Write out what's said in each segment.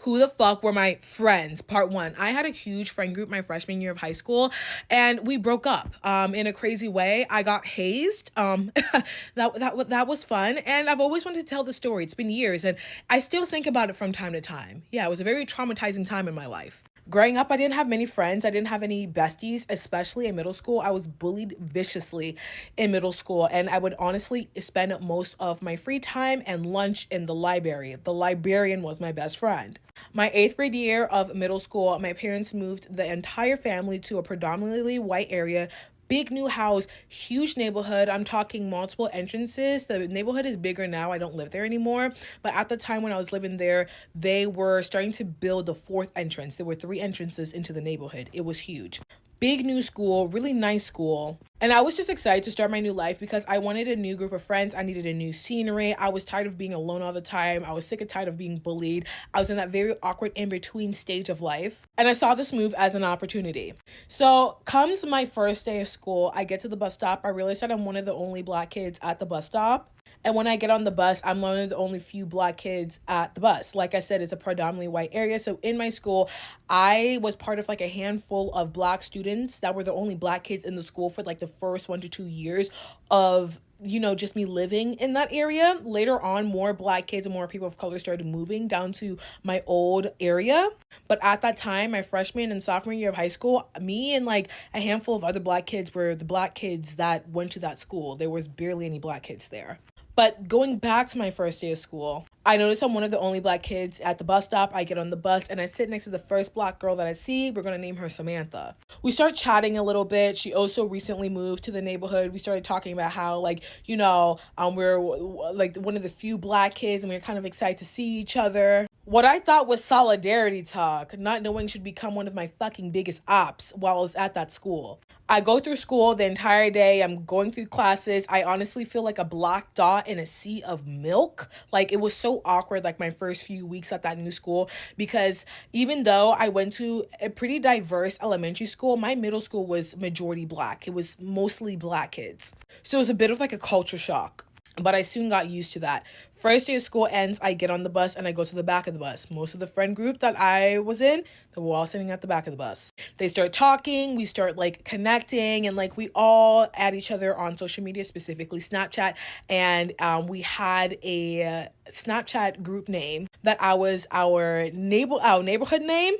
Who the fuck were my friends? Part one. I had a huge friend group my freshman year of high school, and we broke up in a crazy way. I got hazed. That was fun, and I've always wanted to tell the story. It's been years, and I still think about it from time to time. Yeah, it was a very traumatizing time in my life. Growing up, I didn't have many friends. I didn't have any besties, especially in middle school. I was bullied viciously in middle school, and I would honestly spend most of my free time and lunch in the library. The librarian was my best friend. My 8th grade year of middle school, my parents moved the entire family to a predominantly white area. Big new house, huge neighborhood. I'm talking multiple entrances. The neighborhood is bigger now. I don't live there anymore. But at the time when I was living there, they were starting to build the 4th entrance. There were 3 entrances into the neighborhood. It was huge. Big new school, really nice school. And I was just excited to start my new life because I wanted a new group of friends. I needed a new scenery. I was tired of being alone all the time. I was sick and tired of being bullied. I was in that very awkward in-between stage of life. And I saw this move as an opportunity. So comes my first day of school, I get to the bus stop. I realize that I'm one of the only Black kids at the bus stop. And when I get on the bus, I'm one of the only few Black kids at the bus. Like I said, it's a predominantly white area. So in my school, I was part of like a handful of Black students that were the only Black kids in the school for like the first 1 to 2 years of, you know, just me living in that area. Later on, more Black kids and more people of color started moving down to my old area. But at that time, my freshman and sophomore year of high school, me and like a handful of other Black kids were the Black kids that went to that school. There was barely any Black kids there. But going back to my first day of school, I noticed I'm one of the only Black kids at the bus stop. I get on the bus and I sit next to the first Black girl that I see. We're going to name her Samantha. We start chatting a little bit. She also recently moved to the neighborhood. We started talking about how, like, you know, we're like one of the few Black kids and we're kind of excited to see each other. What I thought was solidarity talk, not knowing should become one of my fucking biggest ops while I was at that school. I go through school the entire day. I'm going through classes. I honestly feel like a black dot in a sea of milk. Like, it was so awkward, like my first few weeks at that new school, because even though I went to a pretty diverse elementary school, my middle school was majority Black. It was mostly Black kids. So it was a bit of like a culture shock. But I soon got used to that. First day of school ends, I get on the bus and I go to the back of the bus. Most of the friend group that I was in, they were all sitting at the back of the bus. They start talking, we start like connecting, and like we all add each other on social media, specifically Snapchat. And we had a Snapchat group name that was our neighborhood name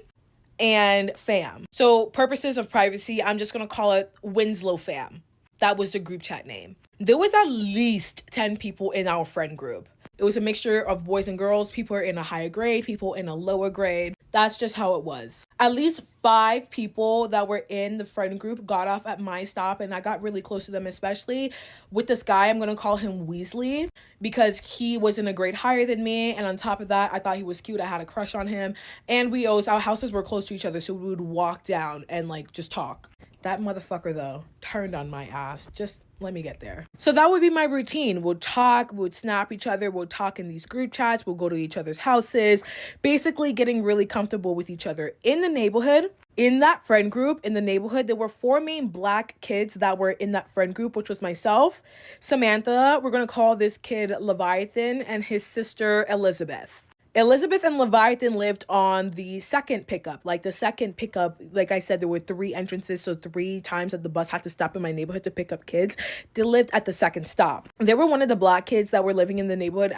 and fam. So purposes of privacy, I'm just going to call it Winslow fam. That was the group chat name. There was at least 10 people in our friend group. It was a mixture of boys and girls. People are in a higher grade, people in a lower grade. That's just how it was. At least 5 people that were in the friend group got off at my stop, and I got really close to them, especially with this guy. I'm going to call him Weasley because he was in a grade higher than me. And on top of that, I thought he was cute. I had a crush on him. And our houses were close to each other, so we would walk down and like just talk. That motherfucker, though, turned on my ass. Just let me get there. So that would be my routine. We'll talk, we'll snap each other, we'll talk in these group chats, we'll go to each other's houses, basically getting really comfortable with each other. In the neighborhood, in that friend group, in the neighborhood, there were 4 main Black kids that were in that friend group, which was myself, Samantha, we're going to call this kid Leviathan, and his sister Elizabeth. Elizabeth and Leviathan lived on the second pickup. Like I said, there were 3 entrances, so 3 times that the bus had to stop in my neighborhood to pick up kids. They lived at the second stop. They were one of the Black kids that were living in the neighborhood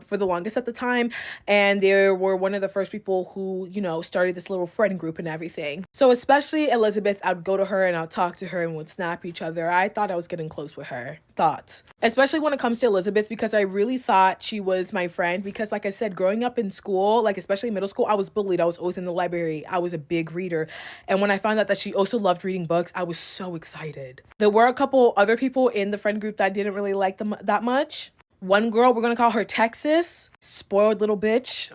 for the longest at the time, and they were one of the first people who, you know, started this little friend group and everything. So especially Elizabeth, I'd go to her and I'd talk to her and would snap each other. I thought I was getting close with her. Thoughts. Especially when it comes to Elizabeth, because I really thought she was my friend, because like I said, growing up in school, like especially middle school, I was bullied. I was always in the library. I was a big reader. And when I found out that she also loved reading books, I was so excited. There were a couple other people in the friend group that didn't really like them that much. One girl, we're going to call her Texas. Spoiled little bitch.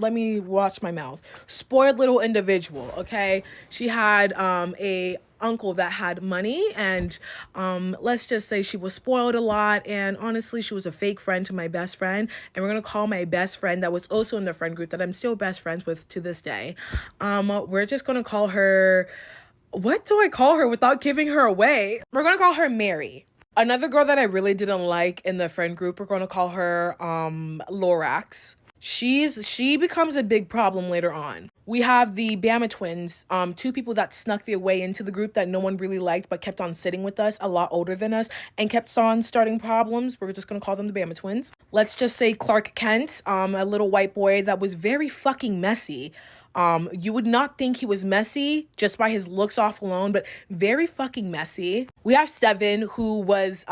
Let me watch my mouth. Spoiled little individual, okay? She had a uncle that had money, and let's just say she was spoiled a lot, and honestly she was a fake friend to my best friend. And we're gonna call my best friend that was also in the friend group that I'm still best friends with to this day, we're just gonna call her, what do I call her without giving her away? We're gonna call her Mary. Another girl that I really didn't like in the friend group, we're gonna call her Lorax. She becomes a big problem later on. We have the Bama twins, two people that snuck their way into the group that no one really liked but kept on sitting with us, a lot older than us, and kept on starting problems. We're just gonna call them the Bama twins. Let's just say Clark Kent, a little white boy that was very fucking messy. You would not think he was messy just by his looks off alone, but very fucking messy. We have Steven, who was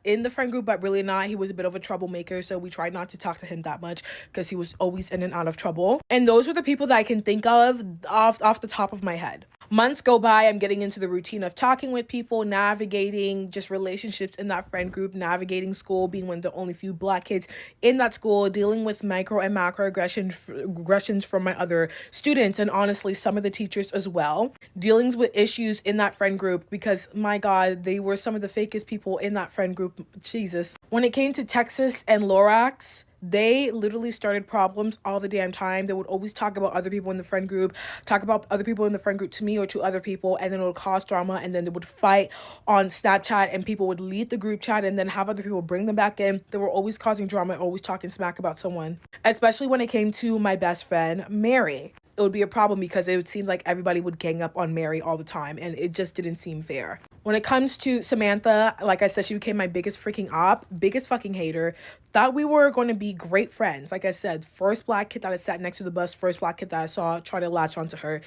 in the friend group, but really not. He was a bit of a troublemaker, so we tried not to talk to him that much because he was always in and out of trouble. And those are the people that I can think of off the top of my head. Months go by, I'm getting into the routine of talking with people, navigating just relationships in that friend group, navigating school, being one of the only few Black kids in that school, dealing with micro and macro aggressions from my other students, and honestly, some of the teachers as well. Dealing with issues in that friend group because, my God, they were some of the fakest people in that friend group. Jesus. When it came to Texas and Lorax, they literally started problems all the damn time. They would always talk about other people in the friend group, talk about other people in the friend group to me or to other people, and then it would cause drama, and then they would fight on Snapchat, and people would leave the group chat and then have other people bring them back in. They were always causing drama, always talking smack about someone, especially when it came to my best friend, Mary. It would be a problem because it would seem like everybody would gang up on Mary all the time, and it just didn't seem fair. When it comes to Samantha, like I said, she became my biggest freaking biggest fucking hater. Thought we were going to be great friends. Like I said, first Black kid that I sat next to the bus, first Black kid that I saw try to latch onto her.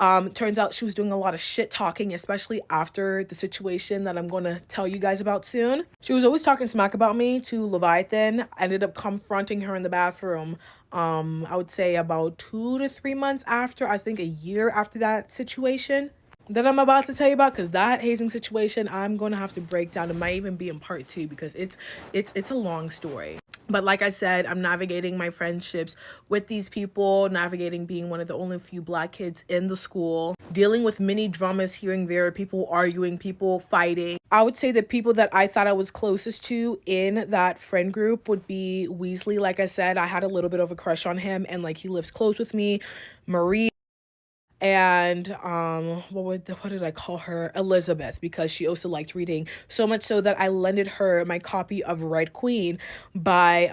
Turns out she was doing a lot of shit talking, especially after the situation that I'm going to tell you guys about soon. She was always talking smack about me to Leviathan. I ended up confronting her in the bathroom. I would say about 2 to 3 months after, I think a year after that situation that I'm about to tell you about, because that hazing situation I'm going to have to break down. It might even be in part 2 because it's a long story. But like I said, I'm navigating my friendships with these people, navigating being one of the only few Black kids in the school, dealing with many dramas here and there, people arguing, people fighting. I would say the people that I thought I was closest to in that friend group would be Weasley. Like I said, I had a little bit of a crush on him, and like he lives close with me. Marie. And what did I call her? Elizabeth, because she also liked reading, so much so that I lended her my copy of Red Queen by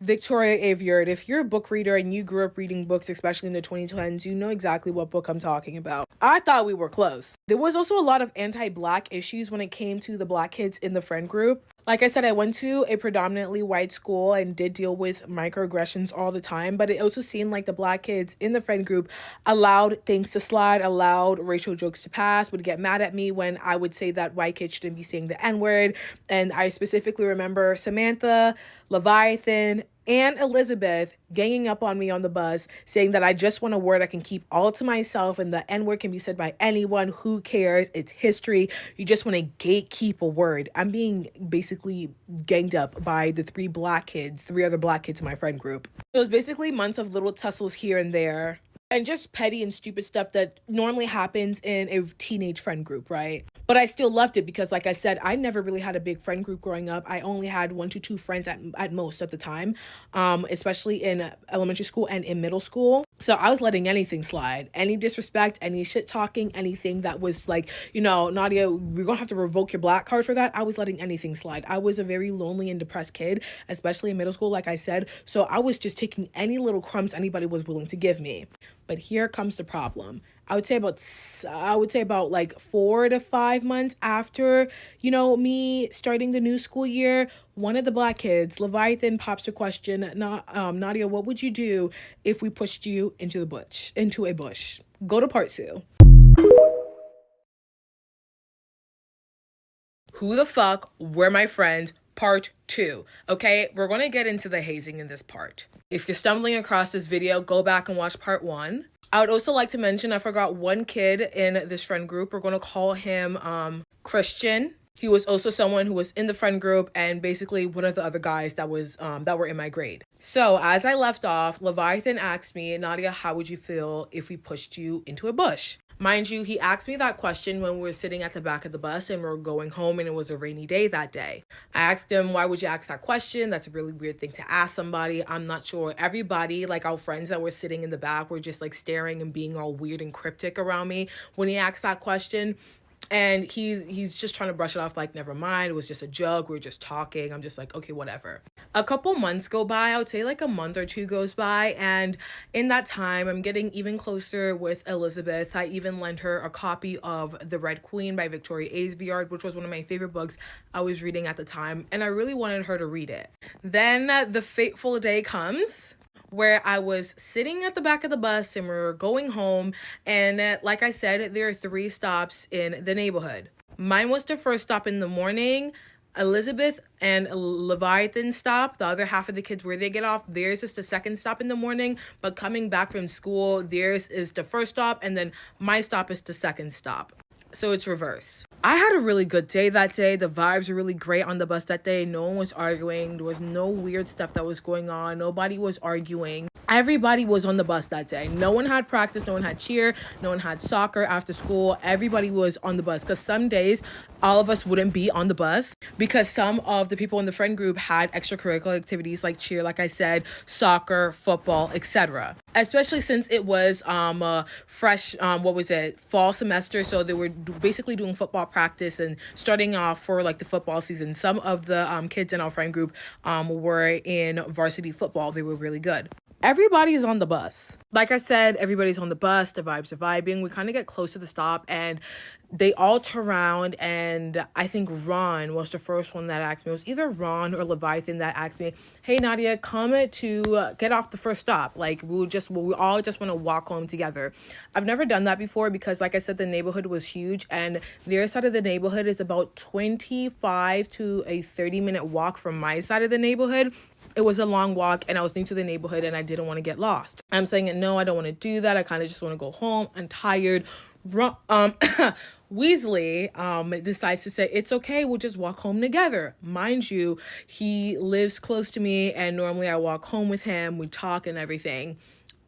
Victoria Aveyard. If you're a book reader and you grew up reading books, especially in the 2010s, you know exactly what book I'm talking about. I thought we were close. There was also a lot of anti-Black issues when it came to the Black kids in the friend group. Like I said, I went to a predominantly white school and did deal with microaggressions all the time, but it also seemed like the Black kids in the friend group allowed things to slide, allowed racial jokes to pass, would get mad at me when I would say that white kids shouldn't be saying the N-word. And I specifically remember Samantha, Leviathan, and Elizabeth ganging up on me on the bus, saying that I just want a word I can keep all to myself, and the N-word can be said by anyone. Who cares? It's history. You just want to gatekeep a word. I'm being basically ganged up by the three other Black kids in my friend group. It was basically months of little tussles here and there, and just petty and stupid stuff that normally happens in a teenage friend group, right? But I still loved it because, like I said, I never really had a big friend group growing up. I only had 1 to 2 friends at most at the time, especially in elementary school and in middle school. So I was letting anything slide, any disrespect, any shit talking, anything that was like, Nadia, we're gonna have to revoke your Black card for that. I was letting anything slide. I was a very lonely and depressed kid, especially in middle school, like I said. So I was just taking any little crumbs anybody was willing to give me. But here comes the problem. I would say about like 4 to 5 months after, me starting the new school year, one of the Black kids, Leviathan, pops the question, Nadia, what would you do if we pushed you into a bush? Go to part 2. Who the fuck were my friends? Part 2. Okay, we're going to get into the hazing in this part. If you're stumbling across this video, go back and watch part 1. I would also like to mention, I forgot one kid in this friend group. We're going to call him Christian. He was also someone who was in the friend group and basically one of the other guys that were in my grade. So as I left off, Leviathan asked me, Nadia, how would you feel if we pushed you into a bush? Mind you, he asked me that question when we were sitting at the back of the bus and we were going home and it was a rainy day that day. I asked him, why would you ask that question? That's a really weird thing to ask somebody. I'm not sure. Everybody, like our friends that were sitting in the back, were just like staring and being all weird and cryptic around me when he asked that question. And he's just trying to brush it off like, never mind, it was just a joke, we were just talking. I'm just like, okay, whatever. A couple months go by, I would say like a month or two goes by, and in that time I'm getting even closer with Elizabeth. I even lent her a copy of The Red Queen by Victoria Aveyard, which was one of my favorite books I was reading at the time, and I really wanted her to read it. Then the fateful day comes where I was sitting at the back of the bus and we were going home. And like I said, there are 3 stops in the neighborhood. Mine was the first stop in the morning. Elizabeth and Leviathan stop. The other half of the kids, where they get off, theirs is the second stop in the morning. But coming back from school, theirs is the first stop. And then my stop is the second stop. So it's reverse. I had a really good day that day. The vibes were really great on the bus that day. No one was arguing. There was no weird stuff that was going on. Nobody was arguing. Everybody was on the bus that day. No one had practice. No one had cheer. No one had soccer after school. Everybody was on the bus, because some days all of us wouldn't be on the bus because some of the people in the friend group had extracurricular activities like cheer, like I said, soccer, football, etc. Especially since it was fresh, fall semester. So they were basically doing football practice and starting off for like the football season. Some of the kids in our friend group were in varsity football. They were really good. Everybody's on the bus. Like I said, everybody's on the bus. The vibes are vibing. We kind of get close to the stop and they all turn around, and I think Ron was the first one that asked me. It was either Ron or Leviathan that asked me, hey, Nadia, come to get off the first stop. Like, we all just want to walk home together. I've never done that before because, like I said, the neighborhood was huge, and their side of the neighborhood is about 25 to a 30-minute walk from my side of the neighborhood. It was a long walk, and I was new to the neighborhood, and I didn't want to get lost. I'm saying, no, I don't want to do that. I kind of just want to go home. I'm tired. Weasley decides to say, it's okay, we'll just walk home together. Mind you, he lives close to me, and normally I walk home with him. We talk and everything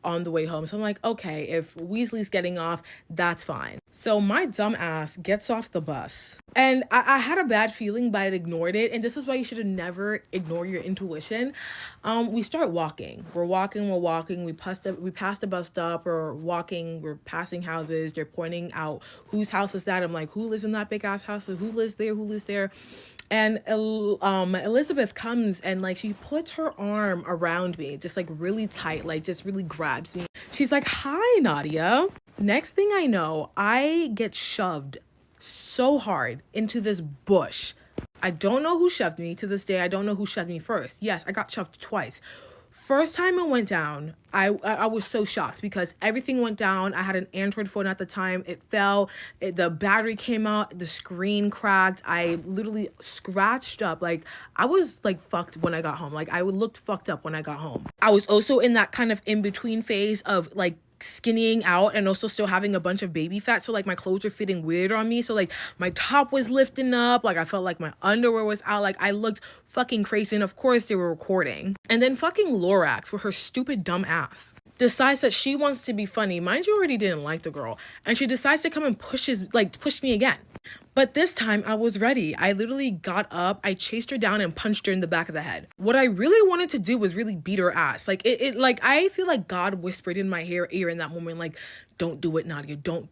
on the way home. So I'm like, okay, if Weasley's getting off, that's fine. So my dumb ass gets off the bus. And I had a bad feeling, but I ignored it. And this is why you should never ignore your intuition. We start walking. We're walking. We passed a bus stop. We're walking. We're passing houses. They're pointing out whose house is that. I'm like, who lives in that big ass house? So who lives there? Who lives there? And Elizabeth comes and like she puts her arm around me, just like really tight, like just really grabs me. She's like, hi, Nadia. Next thing I know, I get shoved so hard into this bush. I don't know who shoved me. To this day, I don't know who shoved me first. Yes, I got shoved twice. First time it went down, I was so shocked because everything went down. I had an Android phone at the time. It fell. The battery came out. The screen cracked. I literally scratched up. Like, I was like fucked when I got home. Like, I looked fucked up when I got home. I was also in that kind of in-between phase of like skinnying out and also still having a bunch of baby fat, so like my clothes were fitting weird on me, so like my top was lifting up, like I felt like my underwear was out, like I looked fucking crazy. And of course they were recording. And then fucking Lorax, with her stupid dumb ass, decides that she wants to be funny. Mind you, already didn't like the girl, and she decides to come and push me again. But this time I was ready. I literally got up, I chased her down and punched her in the back of the head. What I really wanted to do was really beat her ass. Like like I feel like God whispered in my ear in that moment, like, don't do it, Nadia. Don't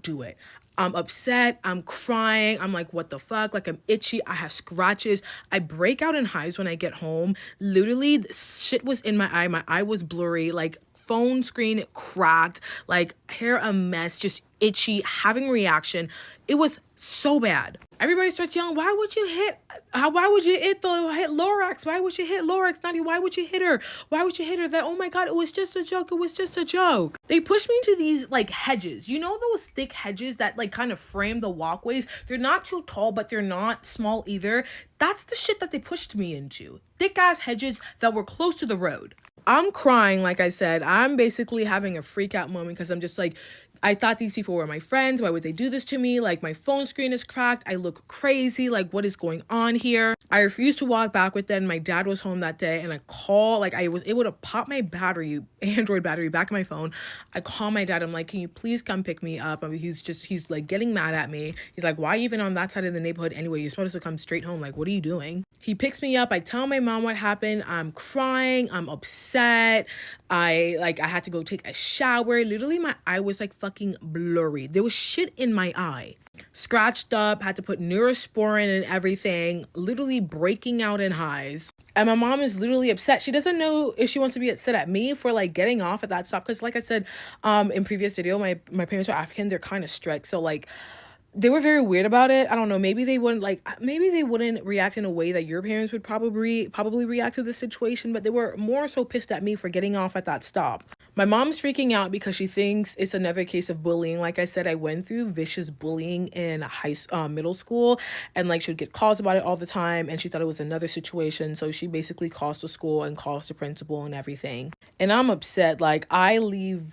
do it. I'm upset. I'm crying. I'm like, what the fuck? Like, I'm itchy. I have scratches. I break out in hives when I get home. Literally, shit was in my eye. My eye was blurry. Like, phone screen cracked. Like, hair a mess. Just itchy. Having reaction. It was so bad. Everybody starts yelling, why would you hit Lorax? Why would you hit Lorax, Nadia? Why would you hit her? Why would you hit her? That, oh my God, it was just a joke. It was just a joke. They pushed me into these like hedges. You know those thick hedges that like kind of frame the walkways? They're not too tall, but they're not small either. That's the shit that they pushed me into. Thick ass hedges that were close to the road. I'm crying, like I said. I'm basically having a freak out moment because I'm just like, I thought these people were my friends. Why would they do this to me? Like, my phone screen is cracked. I look crazy. Like, what is going on here? I refused to walk back with them. My dad was home that day, and I was able to pop my Android battery back in my phone. I call my dad. I'm like, can you please come pick me up? I mean, he's like getting mad at me. He's like, why are you even on that side of the neighborhood anyway? You're supposed to come straight home. Like, what are you doing? He picks me up. I tell my mom what happened. I'm crying. I'm upset. I had to go take a shower. Literally, my eye was like fucking blurry. There was shit in my eye. scratched up, had to put Neurosporin and everything, literally breaking out in hives. And my mom is literally upset. She doesn't know if she wants to be upset at me for like getting off at that stop. Cause like I said, in previous video, my parents are African. They're kind of strict. So like, they were very weird about it. I don't know. Maybe they wouldn't react in a way that your parents would probably react to this situation, but they were more so pissed at me for getting off at that stop. My mom's freaking out because she thinks it's another case of bullying. Like I said, I went through vicious bullying in middle school, and like she would get calls about it all the time, and she thought it was another situation. So she basically calls the school and calls the principal and everything. And I'm upset. Like I'm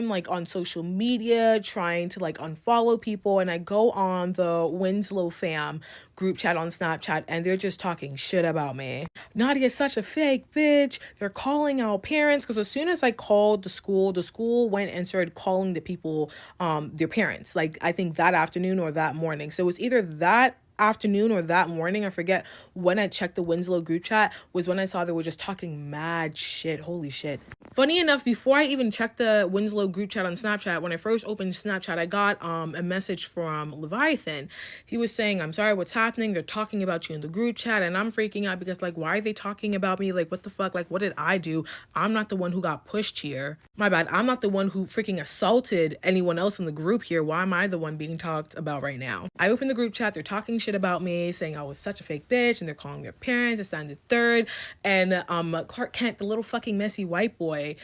like on social media trying to like unfollow people, and I go on the Winslow fam group chat on Snapchat, and they're just talking shit about me. Nadia's such a fake bitch. They're calling out parents, because as soon as I called the school went and started calling the people their parents, like I think that afternoon or that morning. So it was either that afternoon or that morning, I forget when I checked the Winslow group chat, was when I saw they were just talking mad shit. Holy shit. Funny enough, before I even checked the Winslow group chat on Snapchat, when I first opened Snapchat, I got a message from Leviathan. He was saying, "I'm sorry, what's happening? They're talking about you in the group chat." And I'm freaking out because like, why are they talking about me? Like, what the fuck? Like, what did I do? I'm not the one who got pushed here. My bad. I'm not the one who freaking assaulted anyone else in the group here. Why am I the one being talked about right now? I opened the group chat. They're talking shit about me, saying I was such a fake bitch, and they're calling their parents. It's down to third. And Clark Kent, the little fucking messy white boy,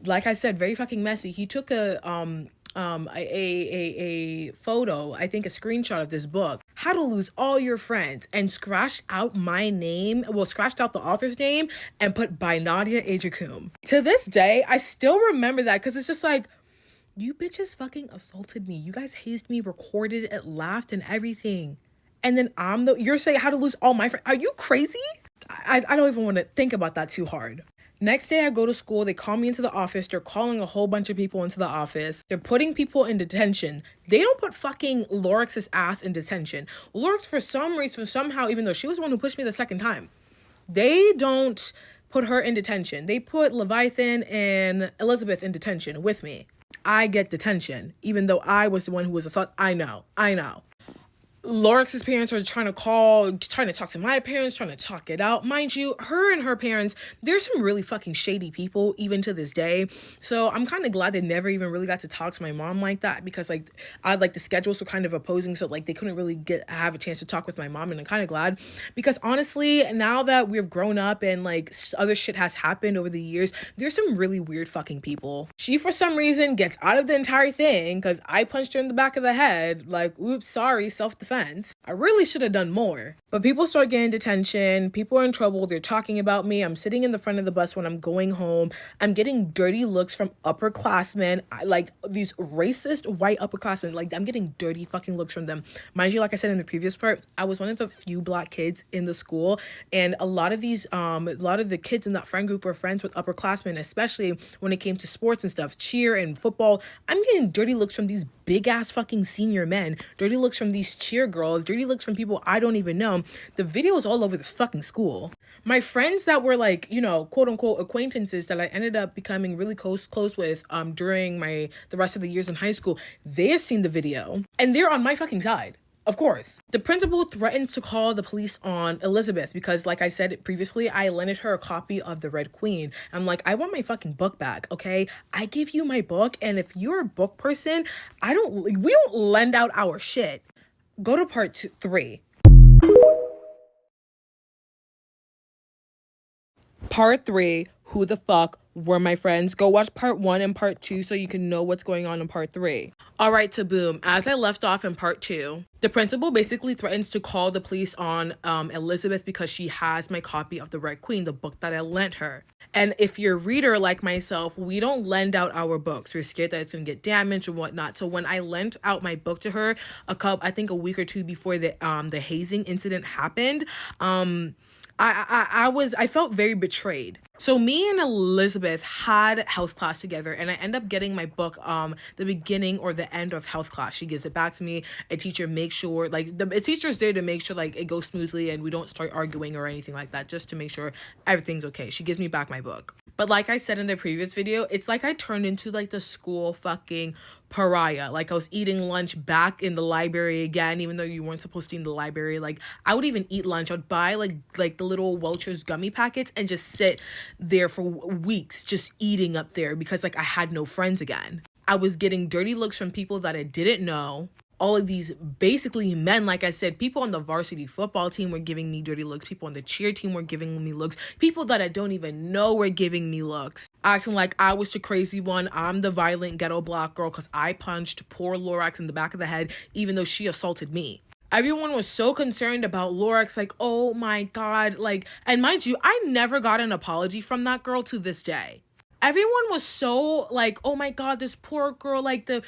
like I said, very fucking messy. He took a photo, I think a screenshot of this book, How to Lose All Your Friends, and scratched out my name, scratched out the author's name and put by Nadia Ajakum. To this day, I still remember that, because it's just like, you bitches fucking assaulted me. You guys hazed me, recorded it, laughed and everything. And then you're saying how to lose all my friends. Are you crazy? I don't even want to think about that too hard. Next day I go to school, they call me into the office, they're calling a whole bunch of people into the office, they're putting people in detention. They don't put fucking Lorix's ass in detention. Lorix, for some reason, somehow, even though she was the one who pushed me the second time, they don't put her in detention. They put Leviathan and Elizabeth in detention with me. I get detention, even though I was the one who was assaulted. I know. Lorix's parents are trying to talk to my parents, trying to talk it out. Mind you, her and her parents, they're some really fucking shady people, even to this day. So I'm kind of glad they never even really got to talk to my mom like that, because like the schedules were kind of opposing, so like they couldn't really have a chance to talk with my mom. And I'm kind of glad, because honestly, now that we've grown up and like other shit has happened over the years, there's some really weird fucking people. She, for some reason, gets out of the entire thing because I punched her in the back of the head. Like, oops, sorry, self-defense. I really should have done more. But people start getting detention. People are in trouble. They're talking about me. I'm sitting in the front of the bus when I'm going home. I'm getting dirty looks from upperclassmen. Like these racist white upperclassmen. Like I'm getting dirty fucking looks from them. Mind you, like I said in the previous part, I was one of the few black kids in the school. And a lot of the kids in that friend group were friends with upperclassmen, especially when it came to sports and stuff, cheer and football. I'm getting dirty looks from these big ass fucking senior men, dirty looks from these cheer girls, dirty looks from people I don't even know. The video is all over this fucking school. My friends that were like, you know, quote unquote acquaintances that I ended up becoming really close with during the rest of the years in high school, they have seen the video and they're on my fucking side. Of course. The principal threatens to call the police on Elizabeth because, like I said previously, I lended her a copy of The Red Queen. I'm like, I want my fucking book back, okay? I give you my book, and if you're a book person, we don't lend out our shit. Go to part 3. Part 3, who the fuck were my friends? Go watch part 1 and part 2 so you can know what's going on in part 3. All right, to boom. As I left off in part 2, the principal basically threatens to call the police on Elizabeth because she has my copy of The Red Queen, the book that I lent her. And if you're a reader like myself, we don't lend out our books. We're scared that it's going to get damaged and whatnot. So when I lent out my book to her I think a week or two before the hazing incident happened, I felt very betrayed. So me and Elizabeth had health class together, and I end up getting my book the beginning or the end of health class. She gives it back to me. A teacher makes sure, like, the teacher's there to make sure like it goes smoothly and we don't start arguing or anything like that, just to make sure everything's okay. She gives me back my book. But like I said in the previous video, it's like I turned into like the school fucking pariah. Like I was eating lunch back in the library again, even though you weren't supposed to eat in the library. Like I would even eat lunch. I'd buy like the little Welch's gummy packets and just sit there for weeks just eating up there because like I had no friends again. I was getting dirty looks from people that I didn't know. All of these basically men, like I said, people on the varsity football team were giving me dirty looks. People on the cheer team were giving me looks. People that I don't even know were giving me looks. Acting like I was the crazy one. I'm the violent ghetto black girl because I punched poor Lorax in the back of the head, even though she assaulted me. Everyone was so concerned about Lorax, like, oh my God, like, and mind you, I never got an apology from that girl to this day. Everyone was so like, oh my God, this poor girl, like the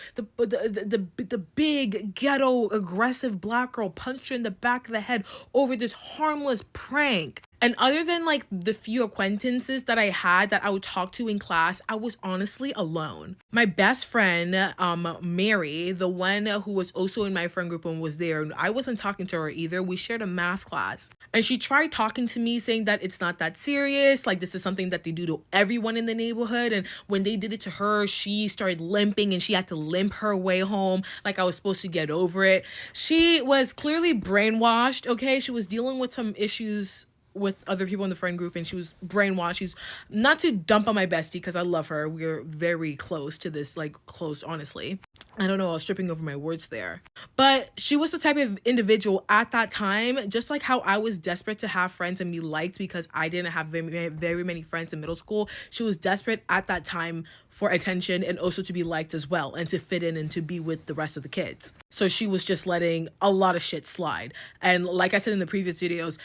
big ghetto aggressive black girl punched her in the back of the head over this harmless prank. And other than like the few acquaintances that I had that I would talk to in class, I was honestly alone. My best friend, Mary, the one who was also in my friend group and was there, I wasn't talking to her either. We shared a math class. And she tried talking to me saying that it's not that serious. Like this is something that they do to everyone in the neighborhood. And when they did it to her, she started limping and she had to limp her way home. Like I was supposed to get over it. She was clearly brainwashed, okay? She was dealing with some issues with other people in the friend group and she was brainwashed. She's not to dump on my bestie because I love her. We're very close to this, like close, honestly. I don't know, I was tripping over my words there. But she was the type of individual at that time, just like how I was desperate to have friends and be liked because I didn't have very many friends in middle school. She was desperate at that time for attention and also to be liked as well and to fit in and to be with the rest of the kids. So she was just letting a lot of shit slide. And like I said in the previous videos,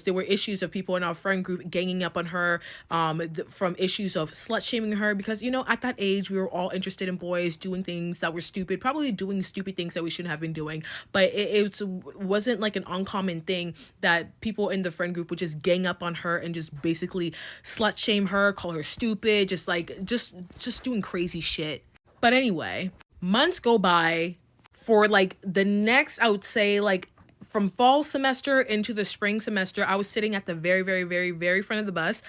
there were issues of people in our friend group ganging up on her, from issues of slut shaming her because, you know, at that age, we were all interested in boys doing things that were stupid, probably doing stupid things that we shouldn't have been doing. But it wasn't like an uncommon thing that people in the friend group would just gang up on her and just basically slut shame her, call her stupid, just doing crazy shit. But anyway, months go by for like the next, I would say like from fall semester into the spring semester, I was sitting at the very front of the bus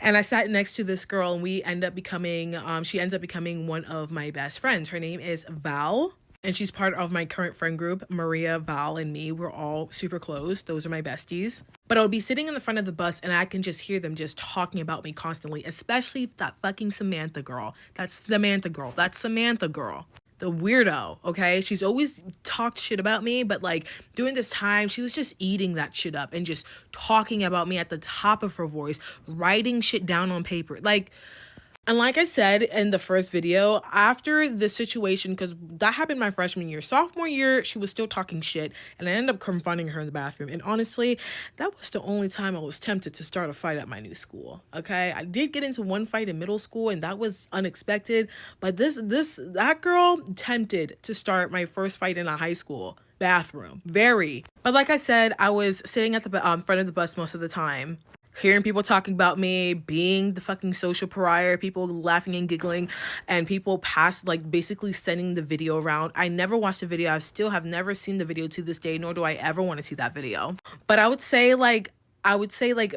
and I sat next to this girl and we end up becoming, she ends up becoming one of my best friends. Her name is Val. And she's part of my current friend group. Maria, Val, and me, we're all super close. Those are my besties. But I would be sitting in the front of the bus and I can just hear them just talking about me constantly, especially that fucking Samantha girl. That's Samantha girl. The weirdo, okay? She's always talked shit about me, but like during this time, she was just eating that shit up and just talking about me at the top of her voice, writing shit down on paper. And like I said in the first video, after the situation, because that happened my freshman year, sophomore year, she was still talking shit and I ended up confronting her in the bathroom. And honestly, that was the only time I was tempted to start a fight at my new school. Okay, I did get into one fight in middle school and that was unexpected. But that girl tempted to start my first fight in a high school bathroom. But like I said, I was sitting at the front of the bus most of the time, hearing people talking about me, being the fucking social pariah, people laughing and giggling, and people like basically sending the video around. I never watched the video. I still have never seen the video to this day, nor do I ever want to see that video. But I would say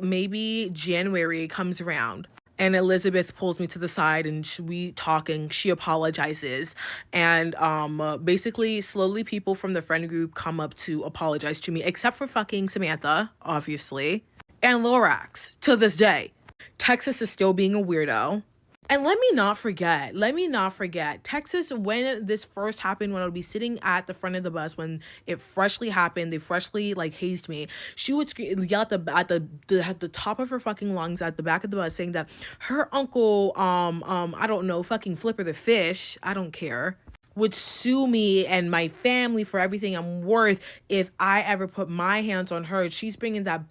maybe January comes around and Elizabeth pulls me to the side and we talk and she apologizes. And basically slowly people from the friend group come up to apologize to me, except for fucking Samantha, obviously. And Lorax, to this day. Texas is still being a weirdo. And let me not forget, Texas, when this first happened, when I would be sitting at the front of the bus, when it freshly happened, they freshly like hazed me, she would yell at the top of her fucking lungs at the back of the bus saying that her uncle, I don't know, fucking Flipper the fish, I don't care, would sue me and my family for everything I'm worth if I ever put my hands on her. She's bringing that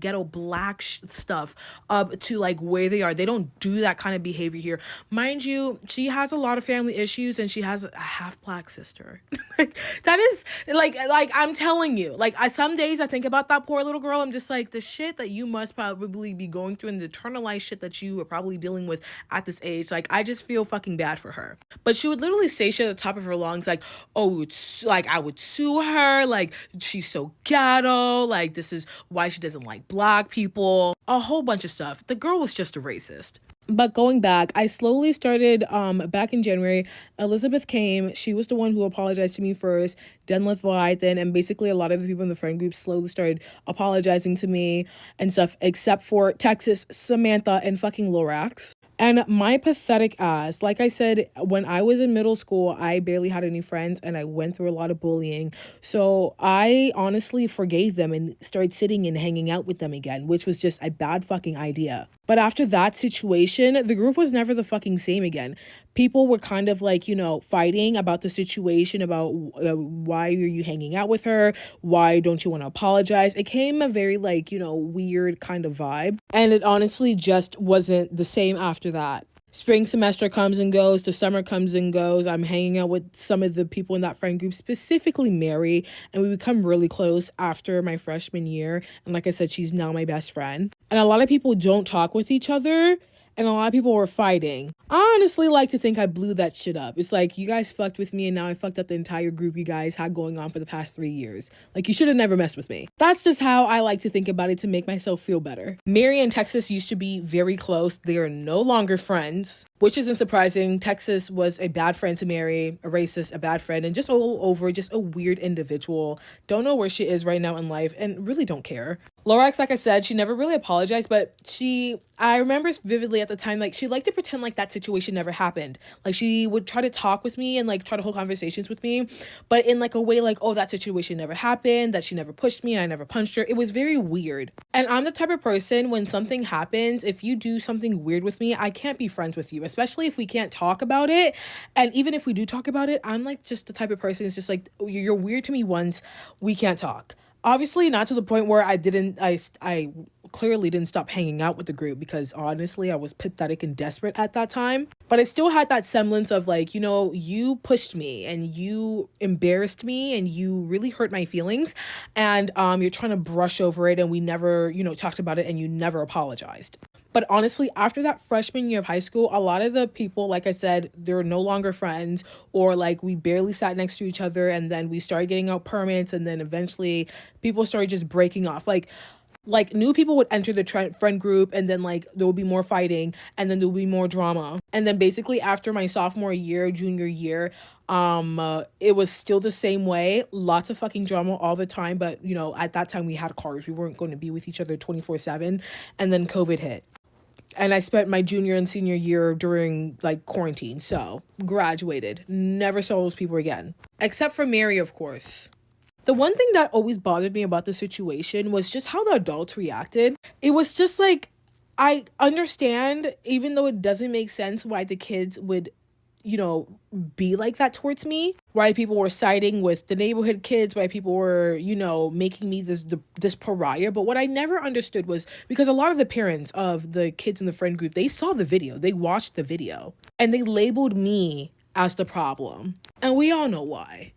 ghetto black stuff up to like where they are. They don't do that kind of behavior here. Mind you, she has a lot of family issues and she has a half black sister. Like, that is like I'm telling you, like some days I think about that poor little girl. I'm just like, the shit that you must probably be going through and the internalized shit that you are probably dealing with at this age. Like, I just feel fucking bad for her. But she would literally say shit at the top of her lungs, like, oh, it's like I would sue her, like she's so ghetto, like this is why she doesn't like black people, a whole bunch of stuff. The girl was just a racist. But going back, I slowly started back in January. Elizabeth came. She was the one who apologized to me first. Then Leviathan, and basically a lot of the people in the friend group slowly started apologizing to me and stuff, except for Texas, Samantha, and fucking Lorax. And my pathetic ass, like I said, when I was in middle school, I barely had any friends and I went through a lot of bullying. So I honestly forgave them and started sitting and hanging out with them again, which was just a bad fucking idea. But after that situation, the group was never the fucking same again. People were kind of like, fighting about the situation, about why are you hanging out with her? Why don't you want to apologize? It came a very weird kind of vibe. And it honestly just wasn't the same after that. Spring semester comes and goes, the summer comes and goes. I'm hanging out with some of the people in that friend group, specifically Mary, and we become really close after my freshman year. And like I said, she's now my best friend. And a lot of people don't talk with each other, and a lot of people were fighting. I honestly like to think I blew that shit up. It's like, you guys fucked with me and now I fucked up the entire group you guys had going on for the past 3 years. Like, you should have never messed with me. That's just how I like to think about it to make myself feel better. Mary and Texas used to be very close. They are no longer friends, which isn't surprising. Texas was a bad friend to Mary, a racist, a bad friend, and just all over, just a weird individual. Don't know where she is right now in life and really don't care. Lorax, like I said, she never really apologized, but I remember vividly at the time, like, she liked to pretend like that situation never happened. Like, she would try to talk with me and like try to hold conversations with me, but in like a way like, oh, that situation never happened, that she never pushed me, I never punched her. It was very weird. And I'm the type of person, when something happens, if you do something weird with me, I can't be friends with you, especially if we can't talk about it. And even if we do talk about it, I'm like just the type of person, it's just like, you're weird to me once, we can't talk. Obviously not to the point where I clearly didn't stop hanging out with the group, because honestly I was pathetic and desperate at that time. But I still had that semblance of like, you pushed me and you embarrassed me and you really hurt my feelings, and you're trying to brush over it, and we never, talked about it, and you never apologized. But honestly, after that freshman year of high school, a lot of the people, like I said, they're no longer friends, or like we barely sat next to each other, and then we started getting out permits, and then eventually people started just breaking off. Like new people would enter the friend group, and then like there would be more fighting, and then there would be more drama. And then basically after my sophomore year, junior year, it was still the same way. Lots of fucking drama all the time. But, at that time we had cars. We weren't going to be with each other 24/7. And then COVID hit. And I spent my junior and senior year during like quarantine. So graduated. Never saw those people again. Except for Mary, of course. The one thing that always bothered me about the situation was just how the adults reacted. It was just like, I understand, even though it doesn't make sense, why the kids would, be like that towards me, why people were siding with the neighborhood kids, why people were, making me this pariah. But what I never understood was, because a lot of the parents of the kids in the friend group, they saw the video, they watched the video, and they labeled me as the problem. And we all know why.